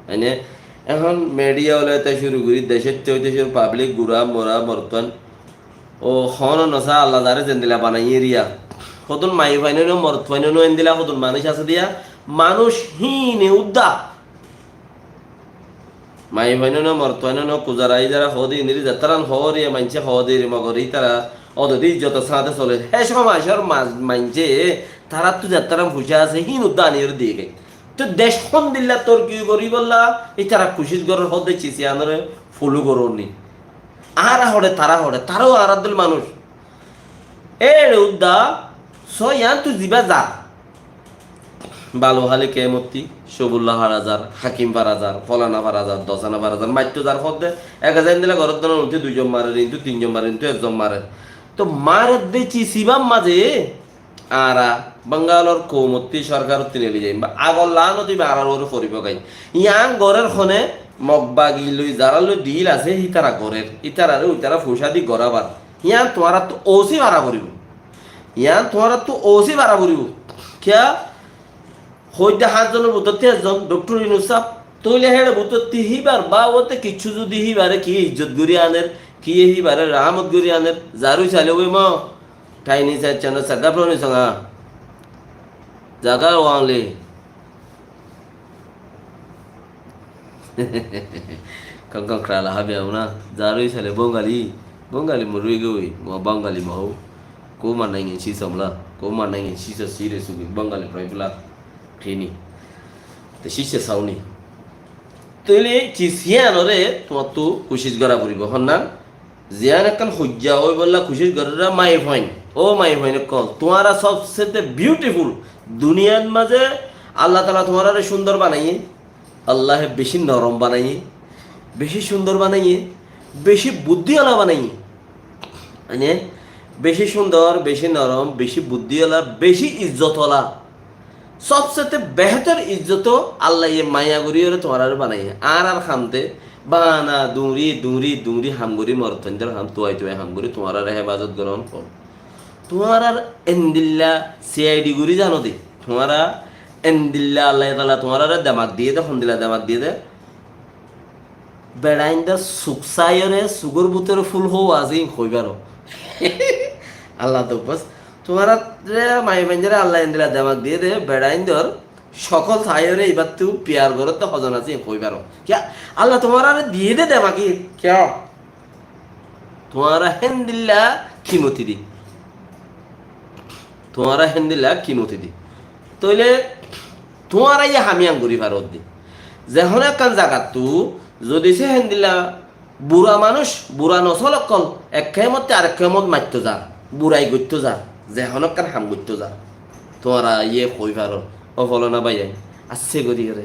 মানে এখন মিডিয়া ওলাইতে শুরু করি দেশের চৈতে শুরু পাবলিক গুড়া মরা বর্তমান ও খন নসা আল্লাহ দারে জেন্দিলা বানাই এরিয়া কতন মাই ফাইনেনো মরত ফাইনেনো এন্দিলা কতন মানুষ আছে দিয়া মানুষ হিনে উদ্দা মাই ফাইনেনো মরত ফাইনেনো কুজারাই যারা হদি নিরি যাত্রান হরিয়া মানছে হদি মগরি তারা অদদি যত সাথে চলে হে সমাজের মানছে তারা তো যাত্রান ফুসে আছে হিন উদ্দা নিয়ে দিয়ে তো দেশখন দিল্লা তোর কি করি বললা এই তারা খুশির ঘরের হদে চিসি আনরে ফুলু করনি আরা হড়ে তারাও আরাদুল মানুষ এ উদ্দা সয়ান তুই দিবা যা বালু হালে কেমতি সবুল্লাহ হারাজার হাকিম ফারাজার ফলানা ফারাজার দসানা ফারাজার মাইত্য যার হদে 1000 দিলে ঘরের দল উঠে 2 জন মারে কিন্তু 3 জন মারে কিন্তু 1 জন মারে তো মারের দে চিসিবাম মাঝে আরা বাঙ্গালোর কৌমতি সরকার তিনেলি যাই বা আগর লানতি বা আরার ওর ফরিব গাই ইয়াং গরের খনে মগবা গিলই যারা লই ডিল আছে হিতারা গরের ইতারারে উতারা ফুসা দি গরাবার ইয়াং তোমারা তো ওসি ভাড়া করিব ইয়াং তোমারা তো ওসি ভাড়া করিব কিয়া হইতে 7 জনের ভিতর 13 জন ডক্টর ইনুসাব তইলে হেড়ে ভিতর তিহিবার বা ওতে কিছু যদি হিবারে কি ইজ্জত গরি আনের কি হিবারে রহমত গরি আনের জারুই চালে ওই ম টাইনি চাই চানা সাগা প্রনি সঙ্গা জাগা ওয়াংলে কাঙ্কা ক্রালা হবে না জারুই চালে বঙ্গালি মরুই গই বাঙালি মহৌ কো মানাইনি সিসমলা কো মানাইনি সিসা সিরে সুবি বাঙালি প্রাইবলা ঠিনি তো সিসে সাউনি তইলে চিসিয়ানরে তোমার তো কুশিস গড়া পড়িব হন্না জিয়ান একখান হজ্জা ওই বললা খুশির ঘরেরা মাই ফাইন ও মাই ফাইন কল তোমারা সবচেয়ে বিউটিফুল দুনিয়ার মাঝে আল্লাহ তালা তোমারা সুন্দর বানাইয়ে আল্লাহ বেশি নরম বানাইয়ে বেশি সুন্দর বানাইয়ে বেশি বুদ্ধিওয়ালা বানাইয়ে মানে বেশি সুন্দর বেশি নরম বেশি বুদ্ধিওয়ালা বেশি ইজ্জতওয়ালা সবচেয়ে বেহতর ইজ্জত আল্লাহ ইয়ে মায়া করিয়ে তোমার বানাইয়ে আর খামতে বানা দুংরি হামগুড়ি মরতঞ্জর হাম তুয়াই হামগুড়ি তোমার হেফাজত গ্রহণ কর তোমার আর এন্দিল্লা সিআইডি গুড়ি জানো দে তোমার এন্দিল্লা আল্লাহ তালা তোমার দামাক দিয়ে দে হন্দিল্লা দামাক দিয়ে দে বেড়াইন্দা সুকসাইরে সুগর বুতের ফুল হো আজি হইবার আল্লাহ তো বাস তোমার মাই বেঞ্জারে আল্লাহ এন্দিল্লা দামাক দিয়ে দে বেড়াইন্দর সকল সাইরে এবার তুই পেয়ার ঘর তো হজন আছে হইবার কিয়া আল্লাহ তোমার দিয়ে দে দেমাকি কিয়া তোমার হেন্দিল্লা কিমতি দি তোমারা হেন্দিল্লা কিমতি দি তইলে তোমার ইয়ে হামিয়াং ঘুরি ভারত দি যেখন একখান জায়গা তু যদি সে হেন্দিল্লা বুড়া মানুষ বুড়া নচল অকল এক খেমতে আরেক খেমত মারতো যা বুড়াই গইতো যা যেখন একখান হাম গইতো যা তোমারা ইয়ে কই ভারত অফলনা বাইয়াই আসছে গদি করে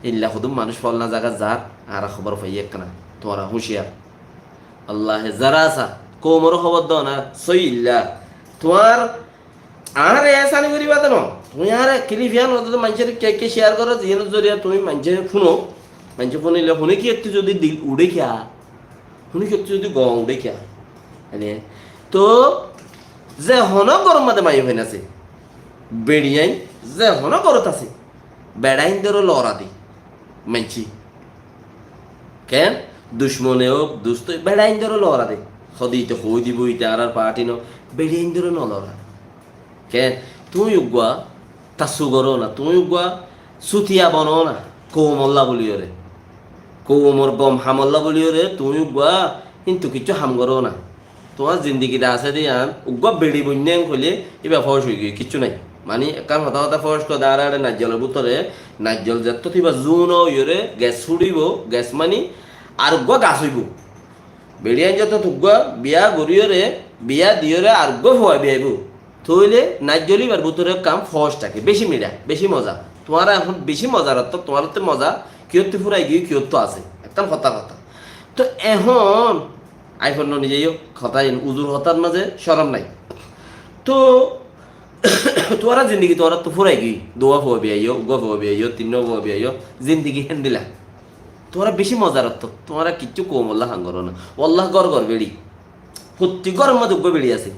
ইল্লা খুদুম মানুষ ফলনা জায়গা যার আর খবর পাই একখানা তোমারা হুঁশিয়ার আল্লাহ যারা আসা কোমর খবর দাও না সইল্লা তোমার আর এসানি করিবা তো তুমি আর ক্লিফিয়ান অত মানুষের কে শেয়ার করো যেন জরিয়া তুমি মানুষের শুনো মানুষ শুনিলে শুনে কি একটু যদি দিল উড়ে খেয়া শুনে কি একটু যদি গং উড়ে খেয়া তো যে হন গরম মাঝে মাই হয়ে আছে বেড়িয়াই যে হন গরত আছে বেড়াইন দেরও লড়া দি মানছি কেন দুশ্মনে হোক দুস্থ বেড়াইন দেরও লড়া দে সদিতে হই দিব ইতে আর পার্টি ন বেড়িয়াইন দেরও ন লড়া কেন তুমি উগুয়া তাসু করো না তুমি উগুয়া সুতিয়া বনো না কৌমল্লা বলিও রে কৌমর গম হামল্লা বলিও রে তুমি উগুয়া কিন্তু কিছু হাম করো না তোমার জিন্দিগিটা আছে দিয়ে উগুয়া বেড়ি বন্যাং হলে এবার ফস হয়ে গিয়ে কিচ্ছু নাই মানে কারণ হতা ফস করে আর নাজ্জলের ভিতরে নাজ্জল যেত থিবা জুন ইয়ে গ্যাস ছুড়িব গ্যাস মানি আর উগুয়া গাছ হইব বেড়িয়াই যত উগুয়া বিয়া গড়িও রে বিয়া দিও রে আর উগুয়া হওয়া বিয়াইব থইলে নাজ্জলিবার ভিতরে কাম ফসটাকে বেশি মিডা বেশি মজা তোমার এখন বেশি মজার তো তোমার তো মজা কিয়ত্তি ফুরাই গিয়ে কিয়ত্ত আছে একদম কথা তো এখন আইফোন নিজেই কথাই উজুর হতার মাঝে সরম নাই তো তোরা জিন্দগি তোরা তো ফুরাই গই দোয়া হবি আইও গফ হবি আইও তিন হবি আইও জিন্দগি হেন দিলা তোরা বেশি মজার তো তোমরা কিচ্ছু কম আল্লাহ হাঙ্গর না আল্লাহ গর বেড়ি প্রতি গরম মধ্যে উগ্র বেড়ি আছে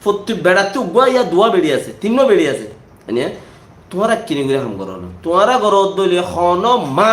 প্রতি বেড়াতে উগ্র ইয়া দোয়া বেড়ি আছে তিন বেড়ি আছে তোমরা কিনে হাম করো না তোমরা গর দলীয় খন মা